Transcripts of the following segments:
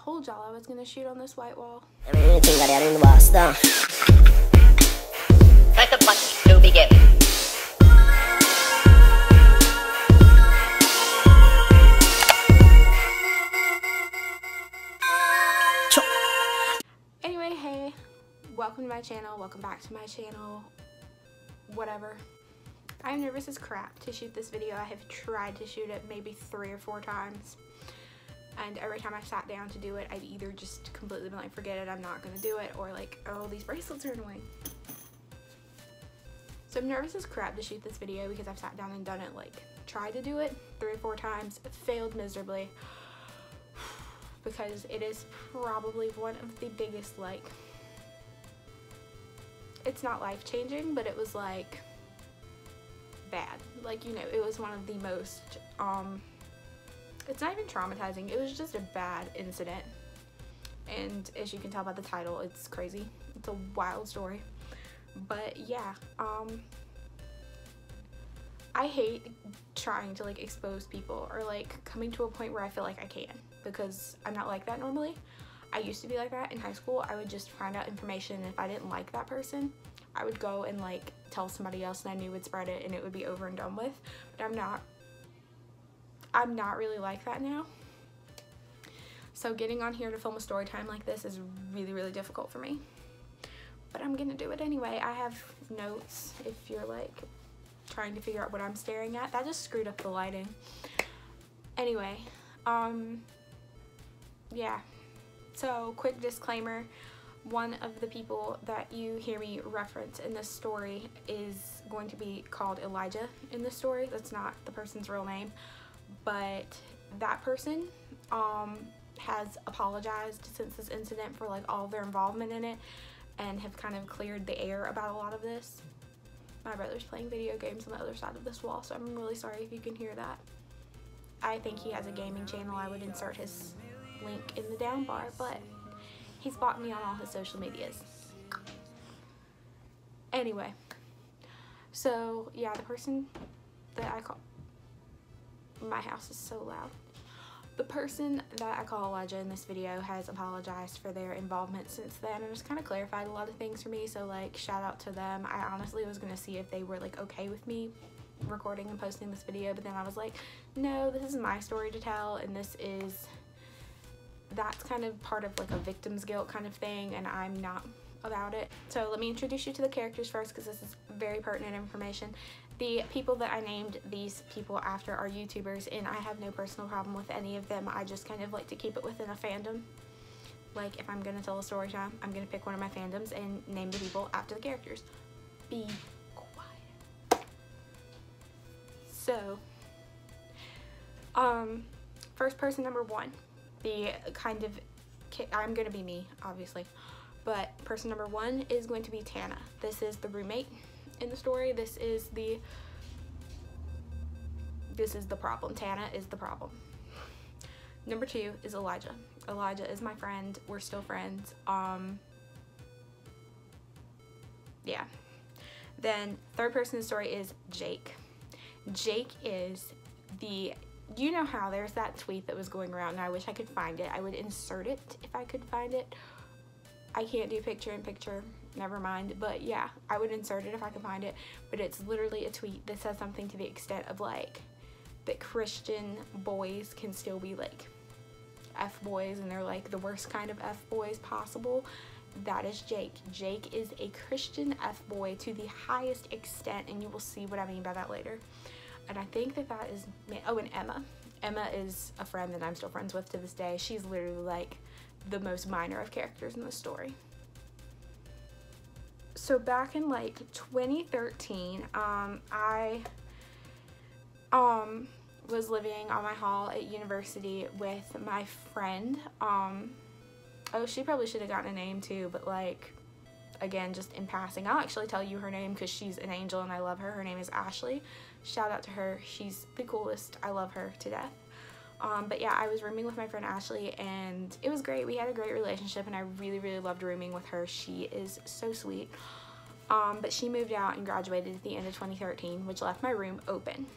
told y'all I was gonna shoot on this white wall. Everything that in the box down. Press the button to begin. Anyway, hey, welcome to my channel, welcome back to my channel, whatever. I'm nervous as crap to shoot this video. I have tried to shoot it maybe 3 or 4 times, and every time I sat down to do it, I'd either just completely been like, forget it, I'm not gonna do it, or like, oh, these bracelets are annoying. So I'm nervous as crap to shoot this video because I've sat down and done it, like, tried to do it 3 or 4 times, failed miserably, because it is probably one of the biggest, like, it's not life-changing, but it was like bad, like, you know, it was one of the most it's not even traumatizing, it was just a bad incident, and as you can tell by the title, it's crazy, it's a wild story. But yeah, I hate trying to like expose people or like coming to a point where I feel like I can, because I'm not like that normally. I used to be like that in high school. I would just find out information, and if I didn't like that person, I would go and like tell somebody else and I knew would spread it and it would be over and done with. But I'm not really like that now. So getting on here to film a story time like this is really, really difficult for me. But I'm gonna do it anyway. I have notes if you're like trying to figure out what I'm staring at. That just screwed up the lighting. Anyway, yeah. So, quick disclaimer, one of the people that you hear me reference in this story is going to be called Elijah in this story. That's not the person's real name, but that person has apologized since this incident for like all of their involvement in it, and have kind of cleared the air about a lot of this. My brother's playing video games on the other side of this wall, so I'm really sorry if you can hear that. I think he has a gaming channel. I would insert his link in the down bar, but he's blocked me on all his social medias. Anyway, so yeah, the person that I call, my house is so loud. The person that I call Elijah in this video has apologized for their involvement since then, and just kind of clarified a lot of things for me, so like shout out to them. I honestly was gonna see if they were like okay with me recording and posting this video, but then I was like, no, this is my story to tell, and that's kind of part of like a victim's guilt kind of thing, and I'm not about it. So let me introduce you to the characters first, because this is very pertinent information. The people that I named these people after are YouTubers, and I have no personal problem with any of them. I just kind of like to keep it within a fandom. Like, if I'm gonna tell a story time, I'm gonna pick one of my fandoms and name the people after the characters. Be quiet. So, first person, number 1. The kind of, I'm gonna be me, obviously, but person number 1 is going to be Tana. This is the roommate in the story. This is the problem. Tana is the problem. Number 2 is Elijah. Elijah is my friend. We're still friends. Yeah. Then third person in the story is Jake. Jake is the, you know how there's that tweet that was going around, and I wish I could find it. I would insert it if I could find it. I can't do picture in picture, never mind, but yeah, I would insert it if I could find it. But it's literally a tweet that says something to the extent of like that Christian boys can still be like F-boys, and they're like the worst kind of F-boys possible. That is Jake. Jake is a Christian F-boy to the highest extent, and you will see what I mean by that later. And I think that is, oh, and Emma. Emma is a friend that I'm still friends with to this day. She's literally like the most minor of characters in the story. So back in like 2013, I was living on my hall at university with my friend. Oh, she probably should have gotten a name too, but like, again, just in passing, I'll actually tell you her name because she's an angel and I love her. Her name is Ashley. Shout out to her. She's the coolest. I love her to death. But yeah, I was rooming with my friend Ashley, and it was great. We had a great relationship, and I really, really loved rooming with her. She is so sweet. But she moved out and graduated at the end of 2013, which left my room open.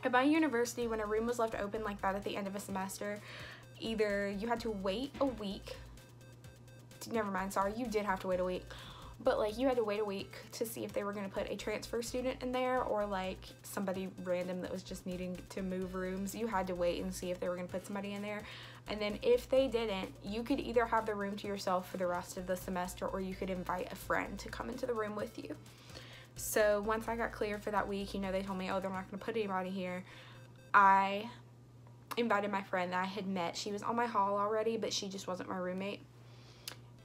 At my university, when a room was left open like that at the end of a semester, either you had to wait a week, never mind, sorry, you did have to wait a week, but like you had to wait a week to see if they were going to put a transfer student in there or like somebody random that was just needing to move rooms. You had to wait and see if they were going to put somebody in there. And then if they didn't, you could either have the room to yourself for the rest of the semester, or you could invite a friend to come into the room with you. So once I got cleared for that week, you know, they told me, oh, they're not going to put anybody here. I invited my friend that I had met. She was on my hall already, but she just wasn't my roommate,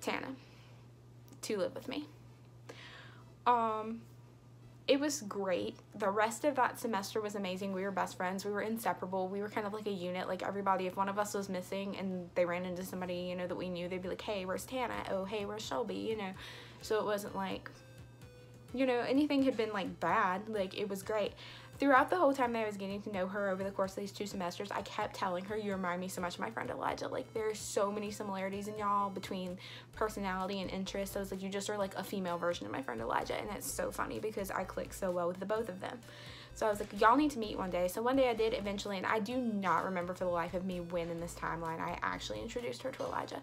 Tana, to live with me. It was great. The rest of that semester was amazing. We were best friends. We were inseparable. We were kind of like a unit. Like everybody, if one of us was missing and they ran into somebody, you know, that we knew, they'd be like, hey, where's Tana? Oh, hey, where's Shelby? You know, so it wasn't like, you know, anything had been like bad. Like it was great. Throughout the whole time that I was getting to know her over the course of these 2 semesters, I kept telling her, you remind me so much of my friend Elijah. Like, there's so many similarities in y'all between personality and interests. I was like, you just are like a female version of my friend Elijah. And it's so funny because I click so well with the both of them. So I was like, y'all need to meet one day. So one day I did eventually, and I do not remember for the life of me when in this timeline I actually introduced her to Elijah.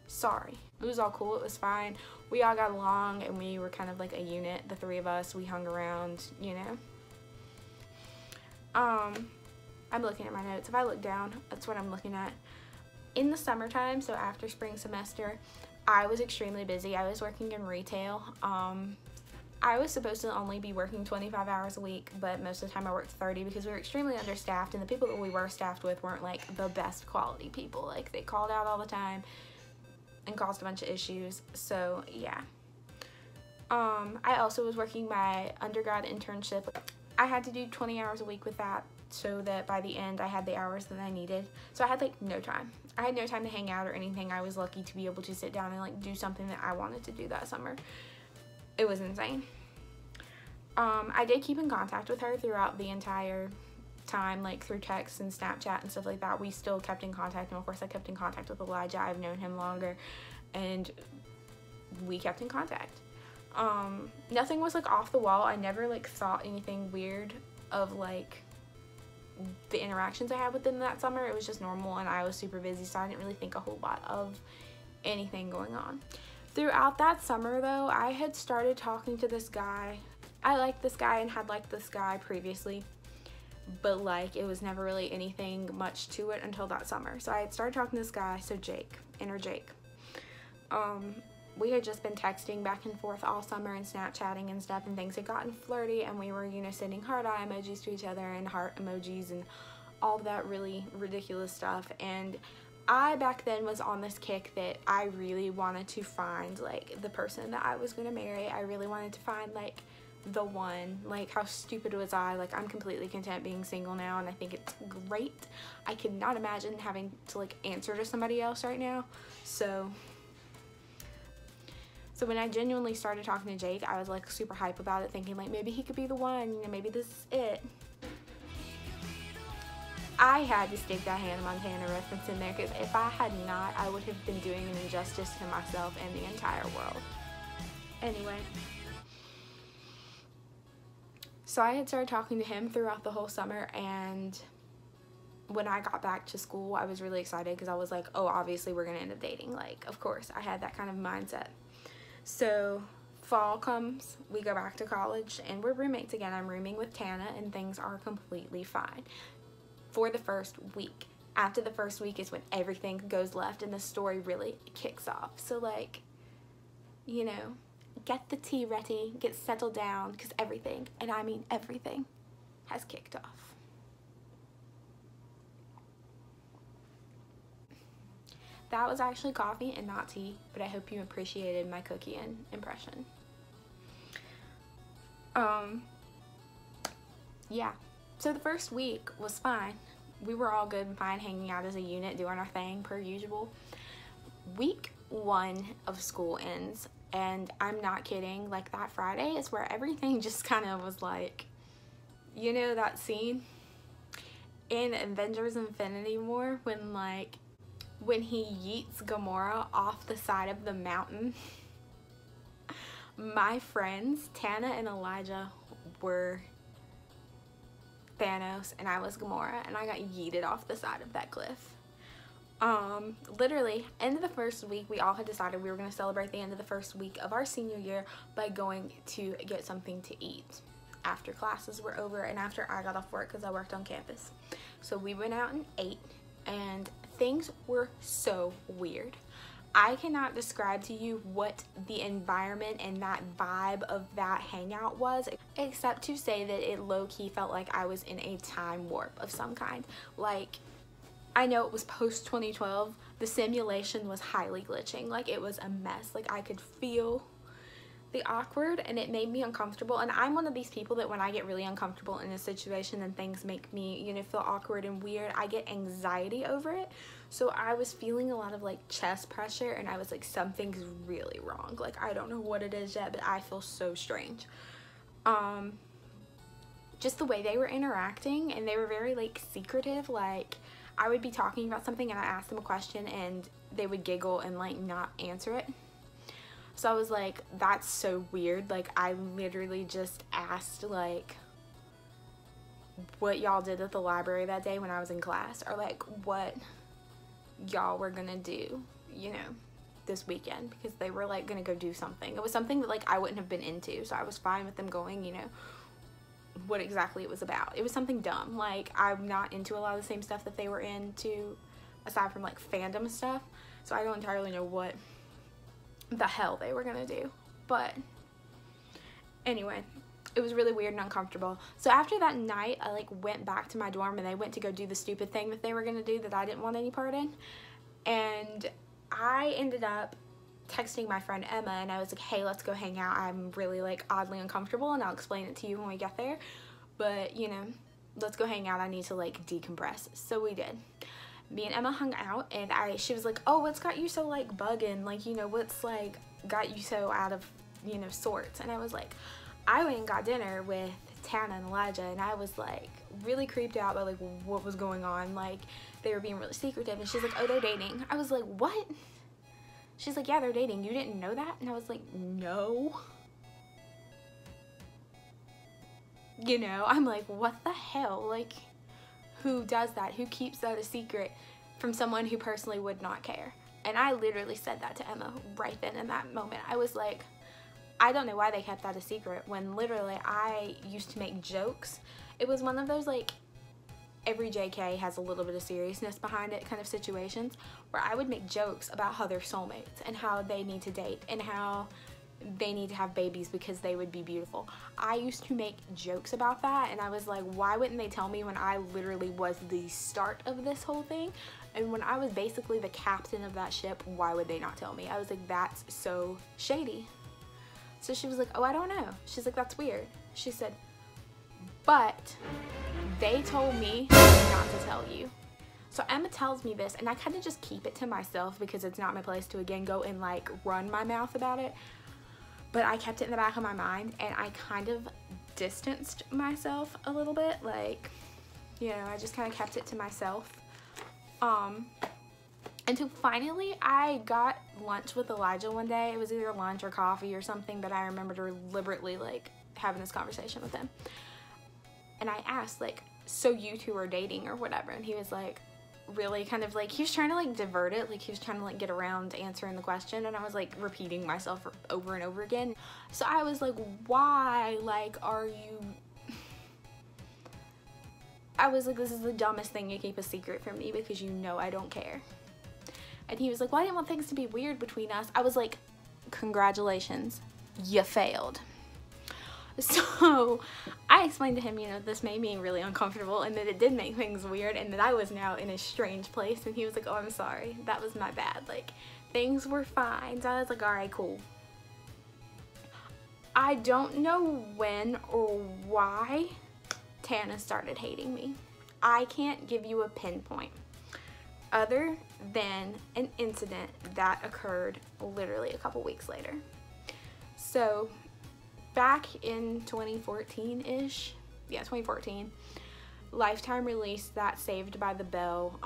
Sorry. It was all cool. It was fine. We all got along, and we were kind of like a unit. The 3 of us, we hung around, you know. I'm looking at my notes. If I look down, that's what I'm looking at. In the summertime, so after spring semester, I was extremely busy. I was working in retail. I was supposed to only be working 25 hours a week, but most of the time I worked 30 because we were extremely understaffed, and the people that we were staffed with weren't like the best quality people. Like they called out all the time and caused a bunch of issues. So yeah. I also was working my undergrad internship. I had to do 20 hours a week with that so that by the end I had the hours that I needed. So I had like no time. I had no time to hang out or anything. I was lucky to be able to sit down and like do something that I wanted to do that summer. It was insane. I did keep in contact with her throughout the entire time, like through text and Snapchat and stuff like that. We still kept in contact, and of course I kept in contact with Elijah. I've known him longer, and we kept in contact. Nothing was like off the wall. I never like thought anything weird of like the interactions I had with them that summer. It was just normal, and I was super busy, so I didn't really think a whole lot of anything going on. Throughout that summer though, I had started talking to this guy. I liked this guy and had liked this guy previously, but like it was never really anything much to it until that summer. So I had started talking to this guy, so Jake, inner Jake. We had just been texting back and forth all summer and Snapchatting and stuff, and things had gotten flirty, and we were, you know, sending heart eye emojis to each other and heart emojis and all that really ridiculous stuff. And I back then was on this kick that I really wanted to find like the person that I was going to marry. I really wanted to find like the one. Like, how stupid was I? Like, I'm completely content being single now, and I think it's great. I could not imagine having to like answer to somebody else right now. So when I genuinely started talking to Jake, I was like super hype about it, thinking like maybe he could be the one, you know, maybe this is it. I had to stick that Hannah Montana reference in there, because if I had not, I would have been doing an injustice to myself and the entire world. Anyway, so I had started talking to him throughout the whole summer, and when I got back to school, I was really excited because I was like, oh, obviously we're gonna end up dating. Like, of course, I had that kind of mindset. So fall comes, we go back to college, and we're roommates again. I'm rooming with Tana, and things are completely fine for the first week. After the first week is when everything goes left and the story really kicks off. So like, you know, get the tea ready, get settled down, because everything, and I mean everything, has kicked off. That was actually coffee and not tea, but I hope you appreciated my cookie and impression. Yeah, so the first week was fine. We were all good and fine, hanging out as a unit, doing our thing per usual. Week 1 of school ends, and I'm not kidding, like that Friday is where everything just kind of was like, you know that scene in Avengers Infinity War when he yeets Gamora off the side of the mountain? My friends, Tana and Elijah, were Thanos, and I was Gamora, and I got yeeted off the side of that cliff. Literally end of the first week, we all had decided we were going to celebrate the end of the first week of our senior year by going to get something to eat after classes were over and after I got off work because I worked on campus. So we went out and ate, and things were so weird. I cannot describe to you what the environment and that vibe of that hangout was, except to say that it low-key felt like I was in a time warp of some kind. Like, I know it was post 2012, the simulation was highly glitching, like it was a mess. Like I could feel the awkward and it made me uncomfortable, and I'm one of these people that when I get really uncomfortable in a situation and things make me, you know, feel awkward and weird, I get anxiety over it. So I was feeling a lot of like chest pressure, and I was like, something's really wrong. Like I don't know what it is yet, but I feel so strange. Just the way they were interacting, and they were very like secretive. Like I would be talking about something and I asked them a question and they would giggle and like not answer it. So I was like, that's so weird. Like I literally just asked like what y'all did at the library that day when I was in class, or like what y'all were gonna do, you know, this weekend, because they were like gonna go do something. It was something that like I wouldn't have been into, so I was fine with them going, you know, what exactly it was about. It was something dumb. Like I'm not into a lot of the same stuff that they were into, aside from like fandom stuff, so I don't entirely know what the hell they were gonna do. But anyway, it was really weird and uncomfortable. So after that night, I like went back to my dorm and they went to go do the stupid thing that they were gonna do that I didn't want any part in, and I ended up texting my friend Emma and I was like, hey, let's go hang out. I'm really like oddly uncomfortable and I'll explain it to you when we get there, but you know, let's go hang out. I need to like decompress. So we did. Me and Emma hung out, and she was like, oh, what's got you so like bugging, like, you know, what's like got you so out of, you know, sorts? And I was like, I went and got dinner with Tana and Elijah, and I was like really creeped out by like what was going on. Like they were being really secretive, and she's like, oh, they're dating. I was like, what? She's like, yeah, they're dating. You didn't know that? And I was like, no. You know, I'm like, what the hell? Like, who does that? Who keeps that a secret from someone who personally would not care? And I literally said that to Emma right then in that moment. I was like, I don't know why they kept that a secret when literally I used to make jokes. It was one of those like every JK has a little bit of seriousness behind it kind of situations, where I would make jokes about how they're soulmates and how they need to date and how they need to have babies because they would be beautiful. I used to make jokes about that, and I was like, why wouldn't they tell me when I literally was the start of this whole thing? And when I was basically the captain of that ship, why would they not tell me? I was like, that's so shady. So she was like, oh, I don't know. She's like, that's weird. She said, but they told me not to tell you. So Emma tells me this, and I kind of just keep it to myself because it's not my place to again go and like run my mouth about it. But I kept it in the back of my mind, and I kind of distanced myself a little bit. Like, you know, I just kind of kept it to myself. Until finally I got lunch with Elijah one day. It was either lunch or coffee or something, but I remember deliberately like having this conversation with him. And I asked like, so you two are dating or whatever? And he was like, really kind of like, he was trying to like divert it, like he was trying to like get around answering the question, and I was like repeating myself over and over again. So I was like, why, like, are you, I was like, this is the dumbest thing, you keep a secret from me because you know I don't care. And he was like, well, I didn't want things to be weird between us. I was like, congratulations, you failed. So I explained to him, you know, this made me really uncomfortable and that it did make things weird and that I was now in a strange place. And he was like, oh, I'm sorry, that was my bad. Like, things were fine. So I was like, all right, cool. I don't know when or why Tana started hating me. I can't give you a pinpoint other than an incident that occurred literally a couple weeks later. So back in 2014-ish, yeah, 2014, Lifetime released that Saved by the Bell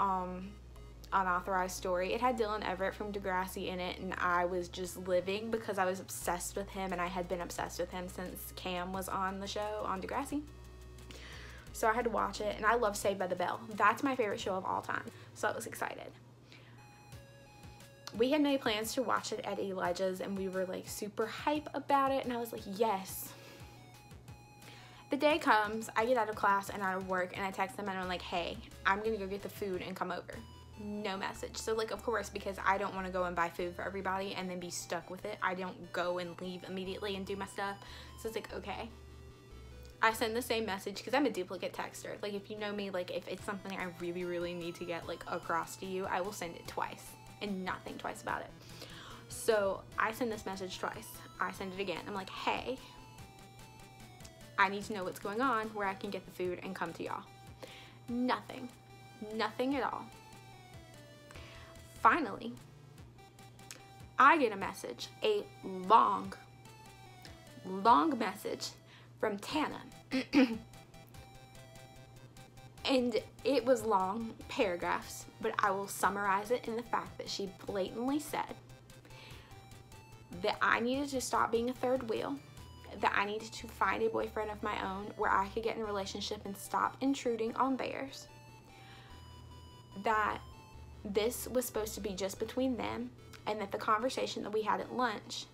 unauthorized story. It had Dylan Everett from Degrassi in it, and I was just living because I was obsessed with him, and I had been obsessed with him since Cam was on the show on Degrassi. So I had to watch it, and I love Saved by the Bell. That's my favorite show of all time, so I was excited. we had made plans to watch it at Elijah's, and we were like super hype about it, and I was like, yes. The day comes, I get out of class and out of work, and I text them and I'm like, hey, I'm gonna go get the food and come over. No message. So like, of course, because I don't want to go and buy food for everybody and then be stuck with it, I don't go and leave immediately and do my stuff. So it's like, okay. I send the same message because I'm a duplicate texter. Like, if you know me, like if it's something I really, really need to get like across to you, I will send it twice and not think twice about it. So I send this message twice. I send it again. I'm like, hey, I need to know what's going on, where I can get the food and come to y'all. Nothing. Nothing at all. Finally, I get a message, a long message from Tana. And it was long paragraphs, but I will summarize it in the fact that she blatantly said that I needed to stop being a third wheel, that I needed to find a boyfriend of my own where I could get in a relationship and stop intruding on theirs, that this was supposed to be just between them, and that the conversation that we had at lunch,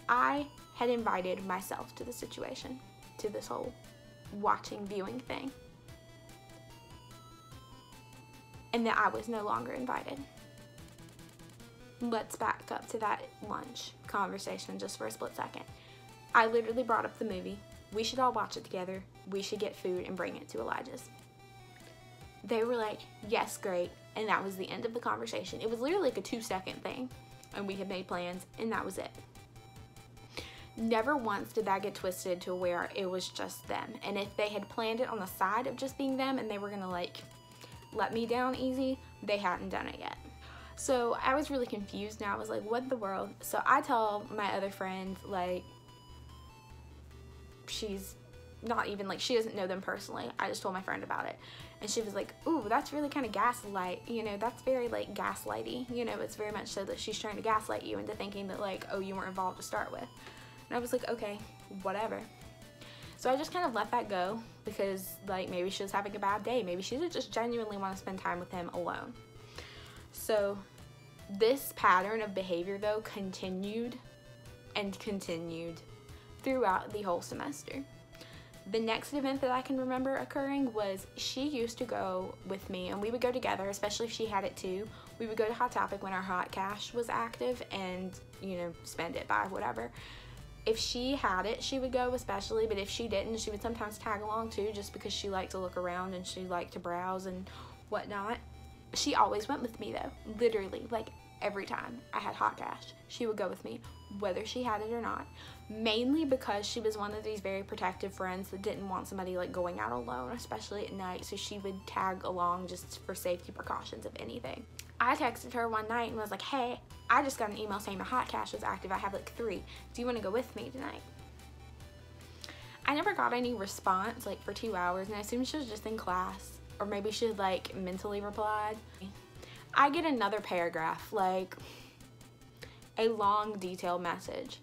I had invited myself to the situation, to this whole watching, viewing thing, and that I was no longer invited. Let's back up to that lunch conversation just for a split second. I literally brought up the movie. We should all watch it together. We should get food and bring it to Elijah's. They were like, yes, great. And that was the end of the conversation. It was literally like a 2-second thing. And we had made plans, and that was it. Never once did that get twisted to where it was just them. And if they had planned it on the side of just being them and they were gonna like let me down easy, they hadn't done it yet. So I was really confused now. I was like, what in the world? So I tell my other friend, like, she's not even like, she doesn't know them personally. I just told my friend about it. And she was like, ooh, that's really kind of gaslight, you know, that's very like gaslighty, you know, it's very much so that she's trying to gaslight you into thinking that like, oh, you weren't involved to start with. And I was like, okay, whatever. So I just kind of let that go because like maybe she was having a bad day. Maybe she just genuinely want to spend time with him alone. So this pattern of behavior though continued and continued throughout the whole semester. The next event that I can remember occurring was she used to go with me, and we would go together, especially if she had it too. We would go to Hot Topic when our hot cash was active and, you know, spend it, buy whatever. If she had it, she would go especially, but if she didn't, she would sometimes tag along too, just because she liked to look around and she liked to browse and whatnot. She always went with me though, literally, like every time I had hot cash, she would go with me, whether she had it or not. Mainly because she was one of these very protective friends that didn't want somebody like going out alone, especially at night, so she would tag along just for safety precautions if anything. I texted her one night and was like, hey, I just got an email saying my hot cash was active. I have like 3. Do you want to go with me tonight? I never got any response like for 2 hours, and I assumed she was just in class, or maybe she had like mentally replied. I get another paragraph, like a long detailed message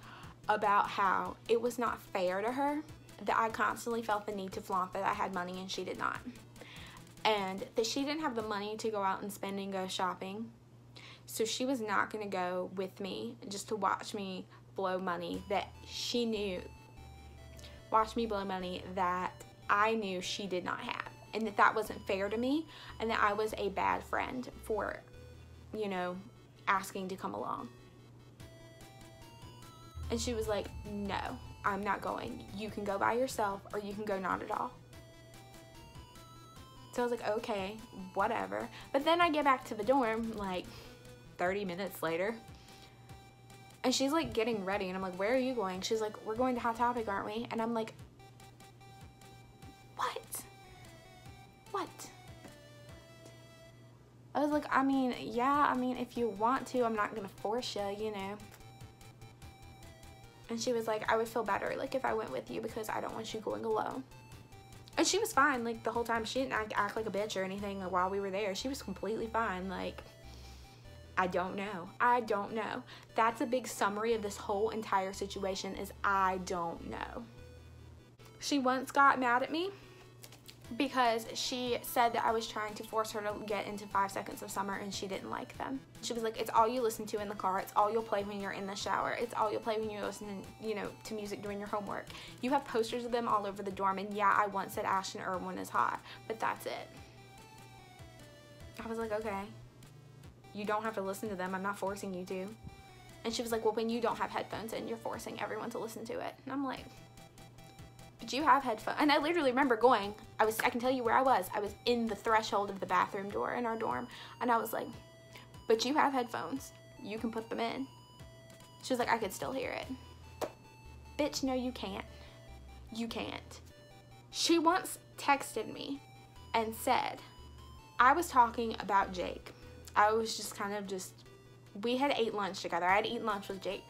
about how it was not fair to her that I constantly felt the need to flaunt that I had money and she did not, and that she didn't have the money to go out and spend and go shopping, so she was not going to go with me just to watch me blow money that she knew, watch me blow money that I knew she did not have, and that that wasn't fair to me, and that I was a bad friend for, you know, asking to come along. And she was like, no, I'm not going. You can go by yourself, or you can go not at all. So I was like, okay, whatever. But then I get back to the dorm like 30 minutes later, and she's like getting ready, and I'm like, where are you going? She's like, we're going to Hot Topic, aren't we? And I'm like, what? I was like, I mean, yeah, I mean, if you want to, I'm not gonna force you, you know. And she was like, I would feel better like if I went with you because I don't want you going alone. And she was fine like the whole time. She didn't act like a bitch or anything like, while we were there. She was completely fine. Like, I don't know. That's a big summary of this whole entire situation, is I don't know. She once got mad at me because she said that I was trying to force her to get into 5 Seconds of Summer and she didn't like them. She was like, it's all you listen to in the car, it's all you'll play when you're in the shower, it's all you'll play when you're listening, you know, to music doing your homework. You have posters of them all over the dorm, and yeah, I once said Ashton Irwin is hot, but that's it. I was like, okay, you don't have to listen to them, I'm not forcing you to. And she was like, well, when you don't have headphones in, you're forcing everyone to listen to it. And I'm like, but you have headphones. And I literally remember going, I can tell you where I was in the threshold of the bathroom door in our dorm, and I was like, but you have headphones, you can put them in. She was like, I could still hear it. Bitch, no you can't. You can't. She once texted me and said, I was talking about Jake. I was just kind of we had ate lunch together. I had eaten lunch with Jake,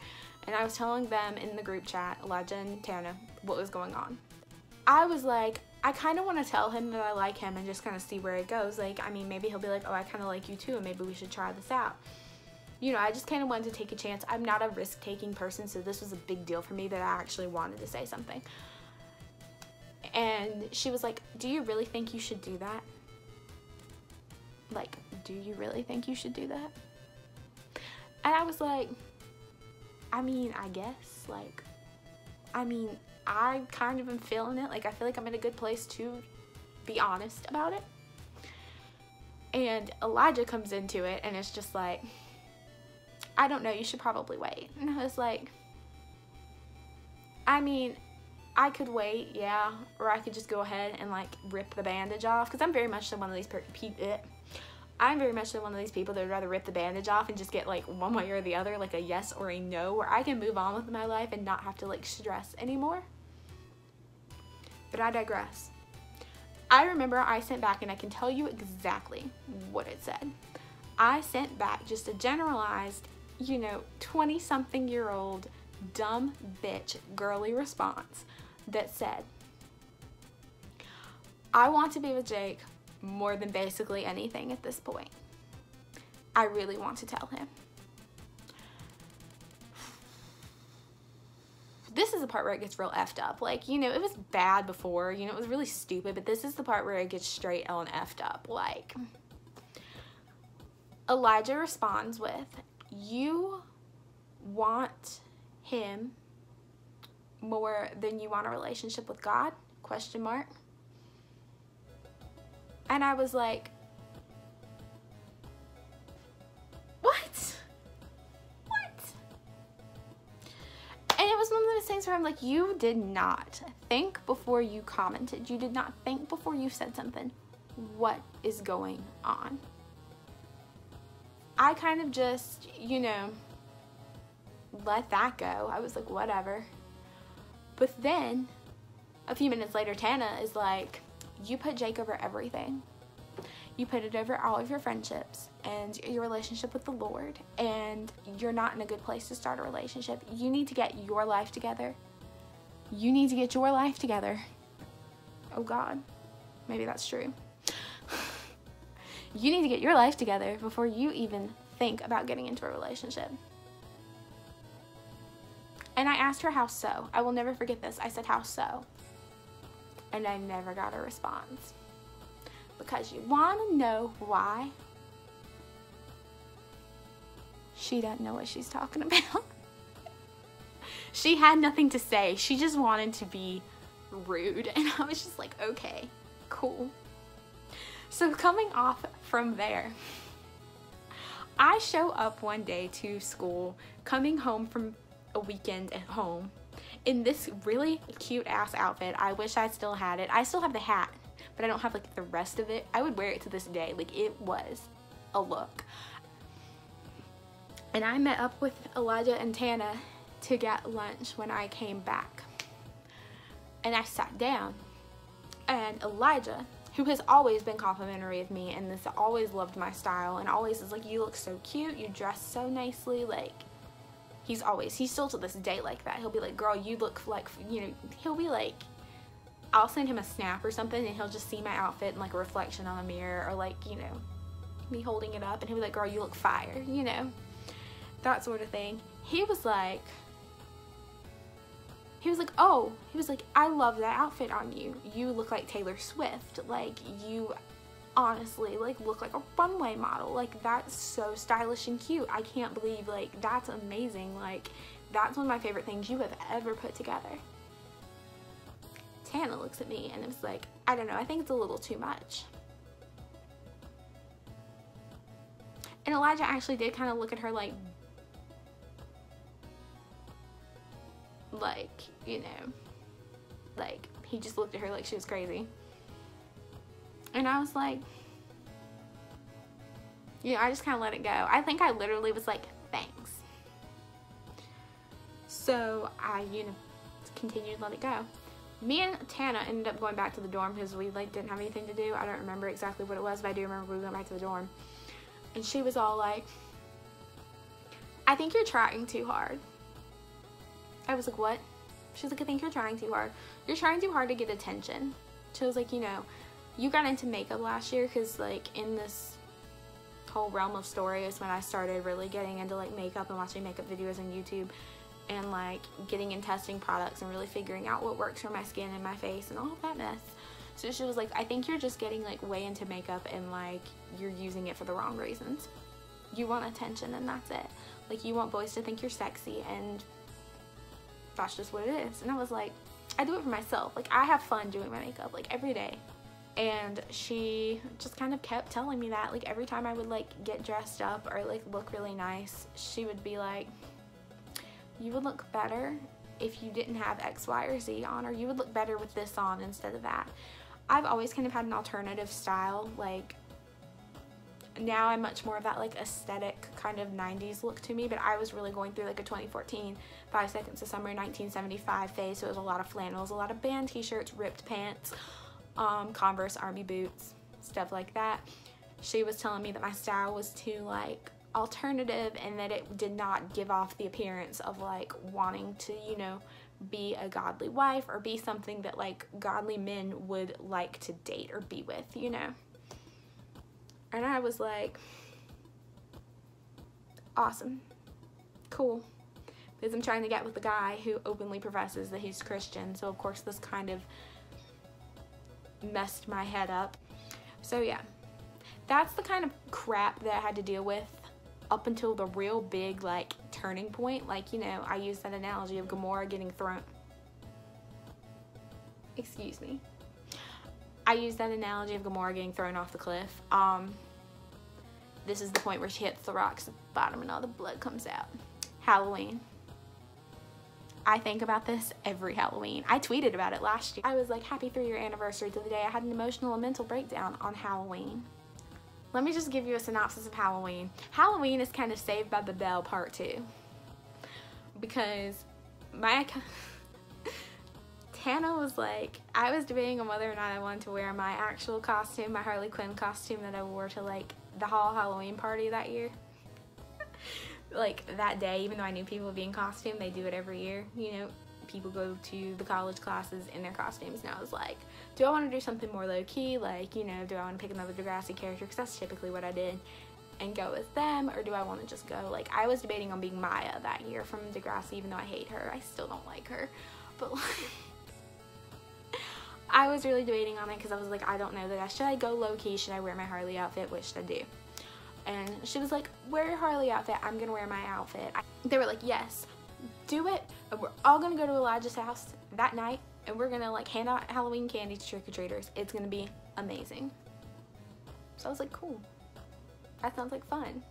and I was telling them in the group chat, Elijah and Tana, what was going on. I was like, I kind of want to tell him that I like him and just kind of see where it goes. Like, I mean, maybe he'll be like, oh, I kind of like you too, and maybe we should try this out. You know, I just kind of wanted to take a chance. I'm not a risk-taking person, so this was a big deal for me that I actually wanted to say something. And she was like, do you really think you should do that? Like, do you really think you should do that? And I was like, I mean, I guess, like, I mean, I kind of am feeling it. Like, I feel like I'm in a good place to be honest about it. And Elijah comes into it, and it's just like, I don't know, you should probably wait. And I was like, I mean, I could wait, yeah, or I could just go ahead and, like, rip the bandage off, because I'm very much one of these people that would rather rip the bandage off and just get, like, one way or the other, like a yes or a no, where I can move on with my life and not have to, like, stress anymore. But I digress. I remember I sent back, and I can tell you exactly what it said. I sent back just a generalized, you know, 20-something-year-old dumb bitch girly response that said, I want to be with Jake more than basically anything at this point. I really want to tell him. This is the part where it gets real effed up. Like, you know, it was bad before, you know, it was really stupid, but this is the part where it gets straight on effed up. Like, Elijah responds with, you want him more than you want a relationship with God? Question mark. And I was like, what? What? And it was one of those things where I'm like, you did not think before you commented. You did not think before you said something. What is going on? I kind of just, you know, let that go. I was like, whatever. But then, a few minutes later, Tana is like, you put Jake over everything. You put it over all of your friendships and your relationship with the Lord, and you're not in a good place to start a relationship. You need to get your life together. You need to get your life together. Oh God, maybe that's true. You need to get your life together before you even think about getting into a relationship. And I asked her how so. I will never forget this. I said, how so? And I never got a response. Because you want to know why? She doesn't know what she's talking about. She had nothing to say. She just wanted to be rude. And I was just like, okay, cool. So coming off from there, I show up one day to school, coming home from a weekend at home, in this really cute ass outfit. I wish I still had it. I still have the hat, but I don't have like the rest of it. I would wear it to this day. Like, it was a look. And I met up with Elijah and Tana to get lunch when I came back. And I sat down, and Elijah, who has always been complimentary of me and has always loved my style and always is like, you look so cute, you dress so nicely, like, he's still to this day like that. He'll be like, girl, you look like, you know, he'll be like, I'll send him a snap or something and he'll just see my outfit and like a reflection on a mirror, or like, you know, me holding it up, and he'll be like, girl, you look fire, you know, that sort of thing. He was like, he was like, oh, he was like, I love that outfit on you. You look like Taylor Swift. Like, you honestly, like, look like a runway model. Like, that's so stylish and cute. I can't believe, like, that's amazing. Like, that's one of my favorite things you have ever put together. Tana looks at me and it was like, I don't know, I think it's a little too much. And Elijah actually did kind of look at her like, you know, like, he just looked at her like she was crazy. And I was like, you know, I just kind of let it go. I think I literally was like, thanks. So I, you know, continued to let it go. Me and Tana ended up going back to the dorm because we, like, didn't have anything to do. I don't remember exactly what it was, but I do remember we went back to the dorm. And she was all like, I think you're trying too hard. I was like, what? She was like, I think you're trying too hard. You're trying too hard to get attention. She was like, you know, you got into makeup last year because, like, in this whole realm of story is when I started really getting into, like, makeup and watching makeup videos on YouTube and, like, getting and testing products and really figuring out what works for my skin and my face and all of that mess. So she was like, I think you're just getting, like, way into makeup and, like, you're using it for the wrong reasons. You want attention and that's it. Like, you want boys to think you're sexy and that's just what it is. And I was like, I do it for myself. Like, I have fun doing my makeup, like, every day. And she just kind of kept telling me that, like, every time I would, like, get dressed up or, like, look really nice, she would be like, you would look better if you didn't have X, Y, or Z on, or you would look better with this on instead of that. I've always kind of had an alternative style. Like, now I'm much more of that, like, aesthetic kind of 90s look to me, but I was really going through, like, a 2014 5 Seconds of Summer 1975 phase, so it was a lot of flannels, a lot of band t-shirts, ripped pants, Converse army boots, stuff like that. She was telling me that my style was too, like, alternative and that it did not give off the appearance of, like, wanting to, you know, be a godly wife or be something that, like, godly men would like to date or be with, you know. And I was like, awesome, cool, because I'm trying to get with the guy who openly professes that he's Christian, so of course this kind of messed my head up. So yeah, that's the kind of crap that I had to deal with up until the real big, like, turning point. Like, you know, I used that analogy of Gamora getting thrown, excuse me, I used that analogy of Gamora getting thrown off the cliff. This is the point where she hits the rocks at the bottom and all the blood comes out. Halloween. I think about this every Halloween. I tweeted about it last year. I was like, happy 3-year anniversary to the day I had an emotional and mental breakdown on Halloween. Let me just give you a synopsis of Halloween. Halloween is kind of Saved by the Bell Part 2. Because Tana was like, I was debating on whether or not I wanted to wear my actual costume, my Harley Quinn costume that I wore to, like, the Hall Halloween party that year. Like, that day, even though I knew people would be in costume, they do it every year. You know, people go to the college classes in their costumes, and I was like, do I want to do something more low-key? Like, you know, do I want to pick another Degrassi character, because that's typically what I did, and go with them, or do I want to just go, like, I was debating on being Maya that year from Degrassi, even though I hate her. I still don't like her, but, like, I was really debating on it, because I was like, I don't know that should I go low-key, should I wear my Harley outfit, what should I do? And she was like, wear your Harley outfit, I'm gonna wear my outfit. They were like, yes, do it, and we're all gonna go to Elijah's house that night, and we're gonna, like, hand out Halloween candy to trick-or-treaters. It's gonna be amazing. So I was like, cool, that sounds like fun.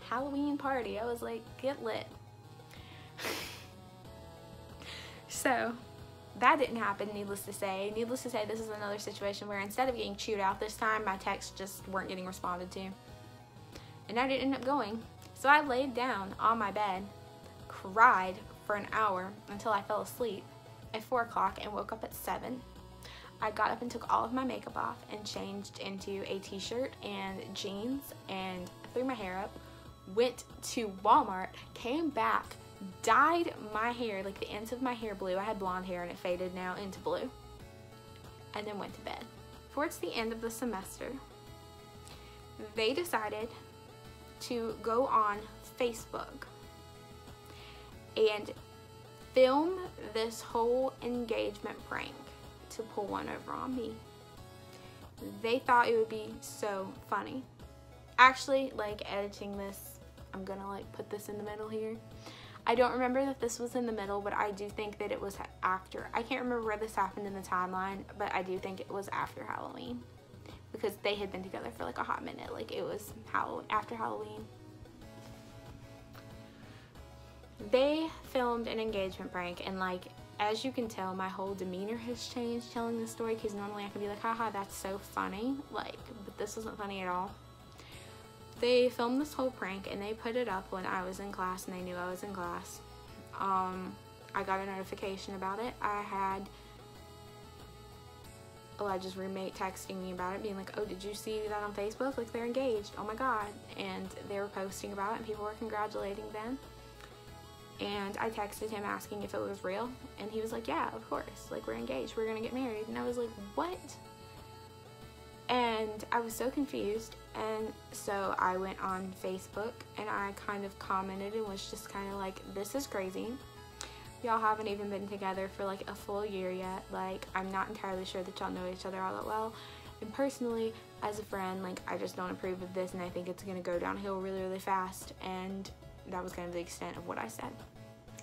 Halloween party. I was like, get lit. So that didn't happen, needless to say. Needless to say, this is another situation where instead of getting chewed out this time, my texts just weren't getting responded to. And I didn't end up going. So I laid down on my bed, cried for an hour until I fell asleep at 4 o'clock and woke up at 7. I got up and took all of my makeup off and changed into a t-shirt and jeans and threw my hair up, went to Walmart, came back, dyed my hair, like the ends of my hair blue. I had blonde hair and it faded now into blue, and then went to bed. Towards the end of the semester, they decided to go on Facebook and film this whole engagement prank to pull one over on me. They thought it would be so funny. Actually, like, editing this, I'm gonna like put this in the middle here. I don't remember that this was in the middle, but I do think that it was after. I can't remember where this happened in the timeline, but I do think it was after Halloween, because they had been together for like a hot minute. Like, it was after Halloween. They filmed an engagement prank, and like, as you can tell, my whole demeanor has changed telling this story, because normally I can be like, haha, that's so funny, like, but this wasn't funny at all. They filmed this whole prank and they put it up when I was in class, and they knew I was in class. I got a notification about it. I had Elijah's roommate texting me about it, being like, oh, did you see that on Facebook? Like, they're engaged. Oh my god. And they were posting about it, and people were congratulating them. And I texted him asking if it was real, and he was like, yeah, of course, like, we're engaged, we're gonna get married. And I was like, what? And I was so confused, and so I went on Facebook and I kind of commented and was just kind of like, this is crazy. Y'all haven't even been together for like a full year yet. Like, I'm not entirely sure that y'all know each other all that well, and personally, as a friend, like, I just don't approve of this, and I think it's gonna go downhill really, really fast. And that was kind of the extent of what I said.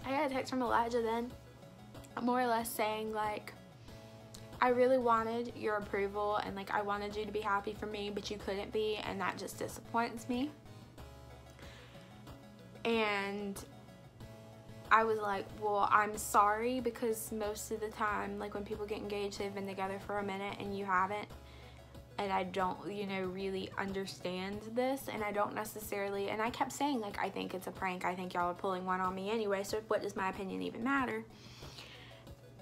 I got a text from Elijah then, more or less saying like, I really wanted your approval, and like, I wanted you to be happy for me, but you couldn't be, and that just disappoints me. And I was like, well, I'm sorry, because most of the time, like, when people get engaged, they've been together for a minute and you haven't. And I don't, you know, really understand this, and I don't necessarily, and I kept saying, like, I think it's a prank, I think y'all are pulling one on me anyway, so what does my opinion even matter?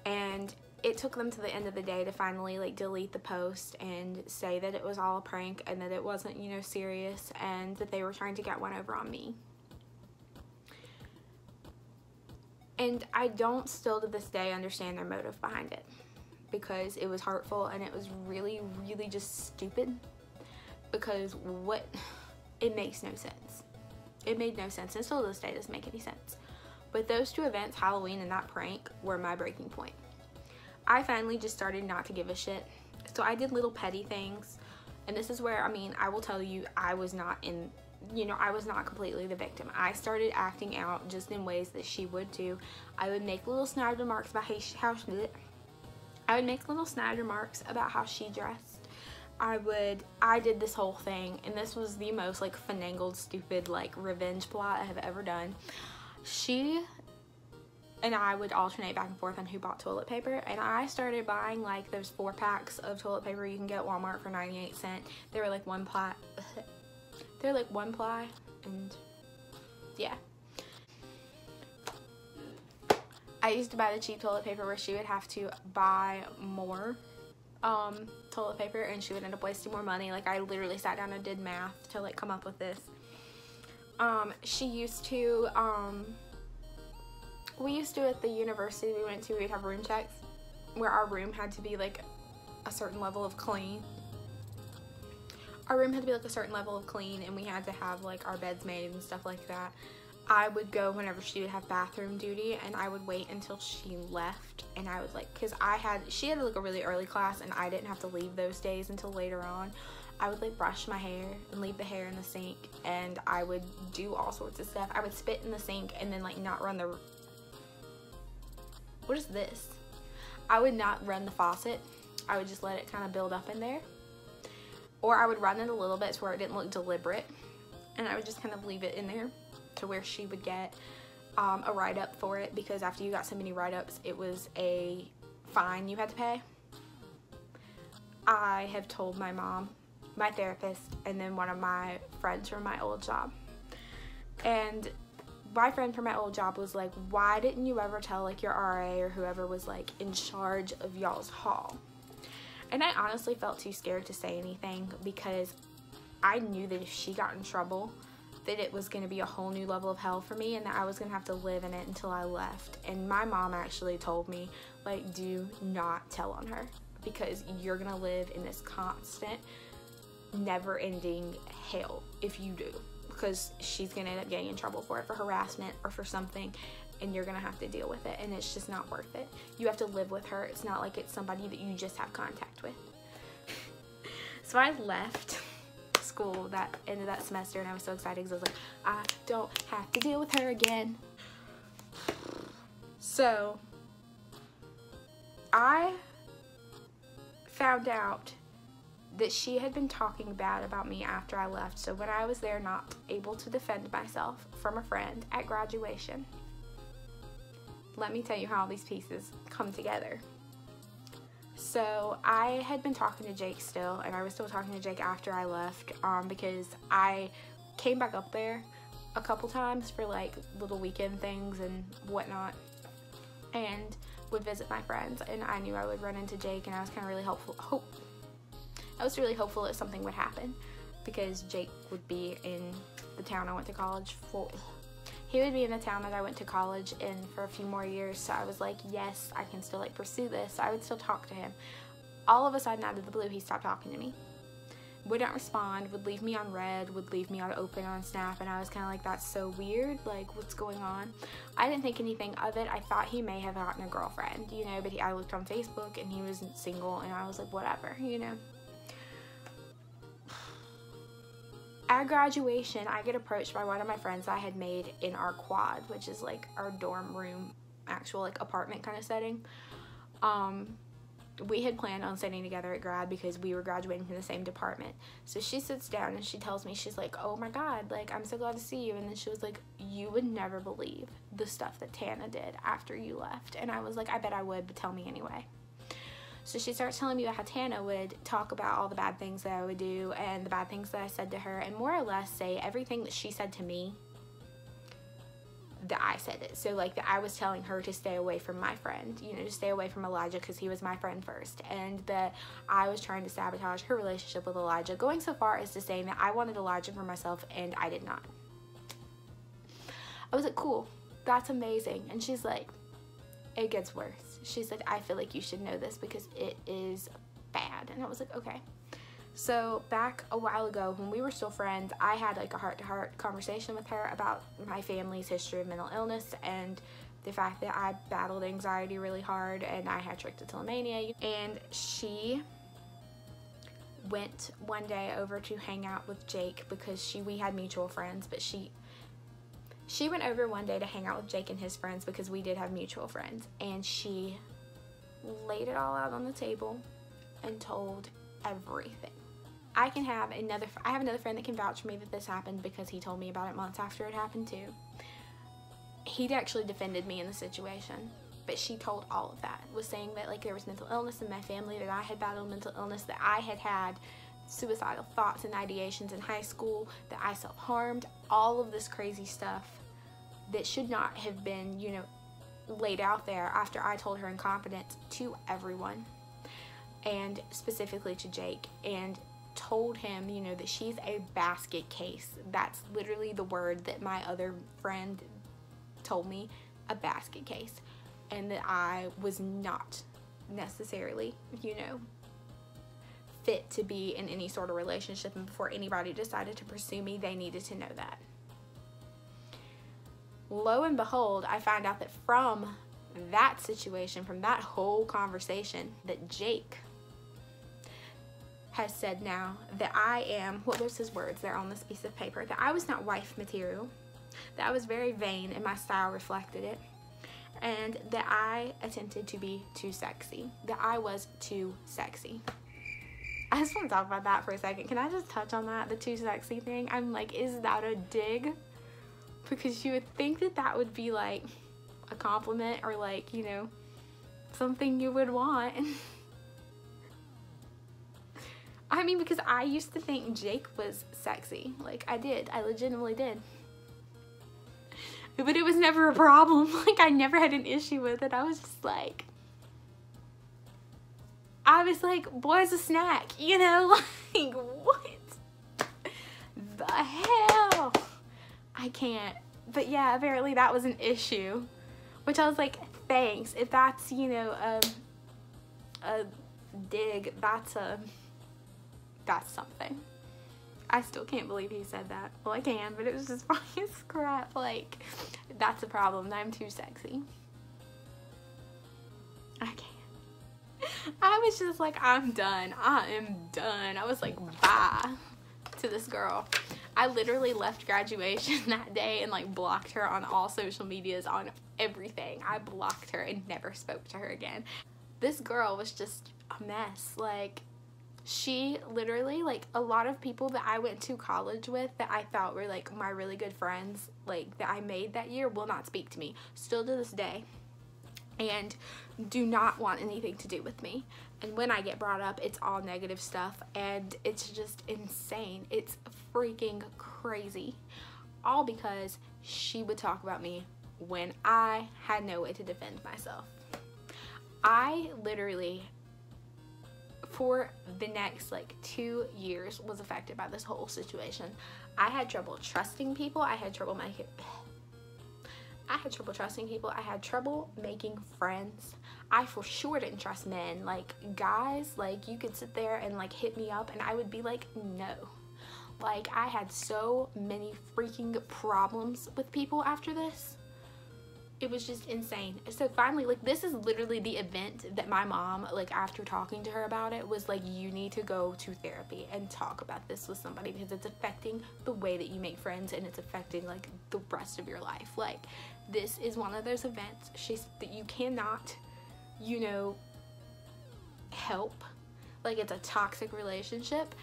And it took them to the end of the day to finally, like, delete the post and say that it was all a prank, and that it wasn't, you know, serious, and that they were trying to get one over on me. And I don't still to this day understand their motive behind it, because it was hurtful, and it was really, really just stupid, because it makes no sense. It made no sense, and still to this day doesn't make any sense. But those two events, Halloween and that prank, were my breaking point. I finally just started not to give a shit. So I did little petty things, and this is where, I mean, I will tell you, I was not in, you know, I was not completely the victim. I started acting out just in ways that she would too. I would make little snide remarks about how she dressed. I did this whole thing, and this was the most like finagled, stupid, like, revenge plot I have ever done. She and I would alternate back and forth on who bought toilet paper, and I started buying like those 4 packs of toilet paper you can get at Walmart for 98 cents. They were like one ply. They're like one ply, and yeah. I used to buy the cheap toilet paper where she would have to buy more toilet paper, and she would end up wasting more money. Like, I literally sat down and did math to like come up with this. She used to, we used to, at the university we went to, we'd have room checks where our room had to be like a certain level of clean. Our room had to be like a certain level of clean, and we had to have like our beds made and stuff like that. I would go whenever she would have bathroom duty, and I would wait until she left, and I would like, because she had like a really early class, and I didn't have to leave those days until later on. I would like brush my hair and leave the hair in the sink, and I would do all sorts of stuff. I would spit in the sink and then like not run the, what is this? I would not run the faucet. I would just let it kind of build up in there. Or I would run it a little bit to where it didn't look deliberate, and I would just kind of leave it in there to where she would get a write-up for it, because after you got so many write-ups, it was a fine you had to pay. I have told my mom, my therapist, and then one of my friends from my old job. And my friend from my old job was like, why didn't you ever tell like your RA or whoever was like in charge of y'all's hall? And I honestly felt too scared to say anything, because I knew that if she got in trouble, that it was going to be a whole new level of hell for me, and that I was going to have to live in it until I left. And my mom actually told me, like, do not tell on her, because you're going to live in this constant, never-ending hell if you do. because she's gonna end up getting in trouble for it, for harassment or for something, and you're gonna have to deal with it, and it's just not worth it. You have to live with her. It's not like it's somebody that you just have contact with. So I left school that end of that semester, and I was so excited because I was like, I don't have to deal with her again. So I found out that she had been talking bad about me after I left. So when I was there not able to defend myself from a friend at graduation, let me tell you how all these pieces come together. So I had been talking to Jake still, and I was still talking to Jake after I left, because I came back up there a couple times for like little weekend things and whatnot, and would visit my friends, and I knew I would run into Jake, and I was kind of really I was really hopeful that something would happen, because Jake would be in the town I went to college for. He would be in the town that I went to college in for a few more years, so I was like, yes, I can still like pursue this. So I would still talk to him. All of a sudden, out of the blue, he stopped talking to me. Wouldn't respond, would leave me on read, would leave me on open on Snap, and I was kind of like, that's so weird, like, what's going on? I didn't think anything of it. I thought he may have gotten a girlfriend, you know, but I looked on Facebook, and he was single, and I was like, whatever, you know. At graduation, I get approached by one of my friends I had made in our quad, which is like our dorm room, actual like apartment kind of setting. We had planned on sitting together at grad because we were graduating from the same department. So she sits down and she tells me, she's like, oh my God, like, I'm so glad to see you. And then she was like, you would never believe the stuff that Tana did after you left. And I was like, I bet I would, but tell me anyway. So she starts telling me about how Tana would talk about all the bad things that I would do and the bad things that I said to her, and more or less say everything that she said to me, that I said it. So like that I was telling her to stay away from my friend, you know, to stay away from Elijah because he was my friend first, and that I was trying to sabotage her relationship with Elijah, going so far as to saying that I wanted Elijah for myself and I did not. I was like, cool, that's amazing. And she's like, it gets worse. She's like, I feel like you should know this because it is bad. And I was like, okay. So back a while ago when we were still friends, I had like a heart-to-heart conversation with her about my family's history of mental illness and the fact that I battled anxiety really hard and I had trichotillomania. And she went one day over to hang out with Jake because we had mutual friends, but she went over one day to hang out with Jake and his friends because we did have mutual friends, and she laid it all out on the table and told everything. I have another friend that can vouch for me that this happened because he told me about it months after it happened too. He'd actually defended me in the situation, but she told all of that, was saying that like there was mental illness in my family, that I had battled mental illness, that I had suicidal thoughts and ideations in high school, that I self-harmed, all of this crazy stuff that should not have been, you know, laid out there after I told her in confidence to everyone, and specifically to Jake, and told him, you know, that she's a basket case. That's literally the word that my other friend told me, a basket case, and that I was not necessarily, you know, fit to be in any sort of relationship, and before anybody decided to pursue me, they needed to know that. Lo and behold, I find out that from that situation, from that whole conversation, that Jake has said now that I am, what was his words? They're on this piece of paper. That I was not wife material, that I was very vain and my style reflected it, and that I attempted to be too sexy, that I was too sexy. I just want to talk about that for a second. Can I just touch on that, the too sexy thing? I'm like, is that a dig? Because you would think that that would be like a compliment or like, you know, something you would want. I mean, because I used to think Jake was sexy. Like, I did. I legitimately did. But it was never a problem. Like, I never had an issue with it. I was just like, boy's a snack, you know? Like, what the hell? I can't. But yeah, apparently that was an issue. Which I was like, thanks. If that's, you know, a dig, that's something. I still can't believe he said that. Well, I can, but it was just funny as crap. Like, that's a problem. I'm too sexy. I can't. I was just like, I'm done. I am done. I was like, bye to this girl. I literally left graduation that day and like blocked her on all social medias, on everything. I blocked her and never spoke to her again. This girl was just a mess. Like, she literally, like, a lot of people that I went to college with that I thought were like my really good friends, like that I made that year, will not speak to me still to this day, and do not want anything to do with me. And when I get brought up, it's all negative stuff, and it's just insane. It's freaking crazy, all because she would talk about me when I had no way to defend myself. I literally, for the next like 2 years, was affected by this whole situation. I had trouble trusting people. I had trouble trusting people. I had trouble making friends. I for sure didn't trust men. Like, guys, like, you could sit there and like hit me up and I would be like, no. Like, I had so many freaking problems with people after this. It was just insane. So finally, like, this is literally the event that my mom, like, after talking to her about it, was like, you need to go to therapy and talk about this with somebody, because it's affecting the way that you make friends, and it's affecting like the rest of your life. Like, this is one of those events that you cannot, you know, help. Like, it's a toxic relationship,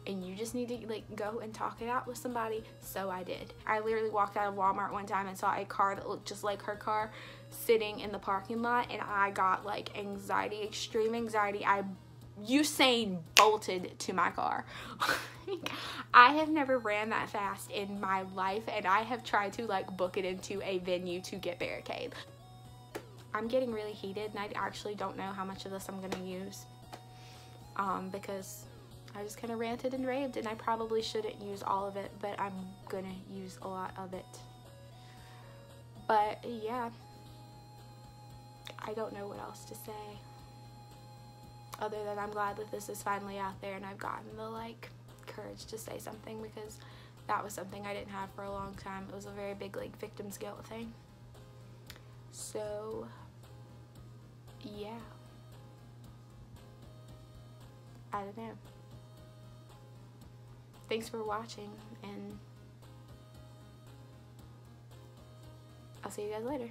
and you just need to like go and talk it out with somebody. So I did. I literally walked out of Walmart one time and saw a car that looked just like her car sitting in the parking lot, and I got like anxiety, extreme anxiety. I Usain bolted to my car. I have never ran that fast in my life, and I have tried to like book it into a venue to get barricade. I'm getting really heated, and I actually don't know how much of this I'm gonna use, because I just kind of ranted and raved, and I probably shouldn't use all of it, but I'm gonna use a lot of it. But yeah, I don't know what else to say other than I'm glad that this is finally out there and I've gotten the like courage to say something, because that was something I didn't have for a long time. It was a very big like victim's guilt thing. So yeah, I don't know. Thanks for watching, and I'll see you guys later.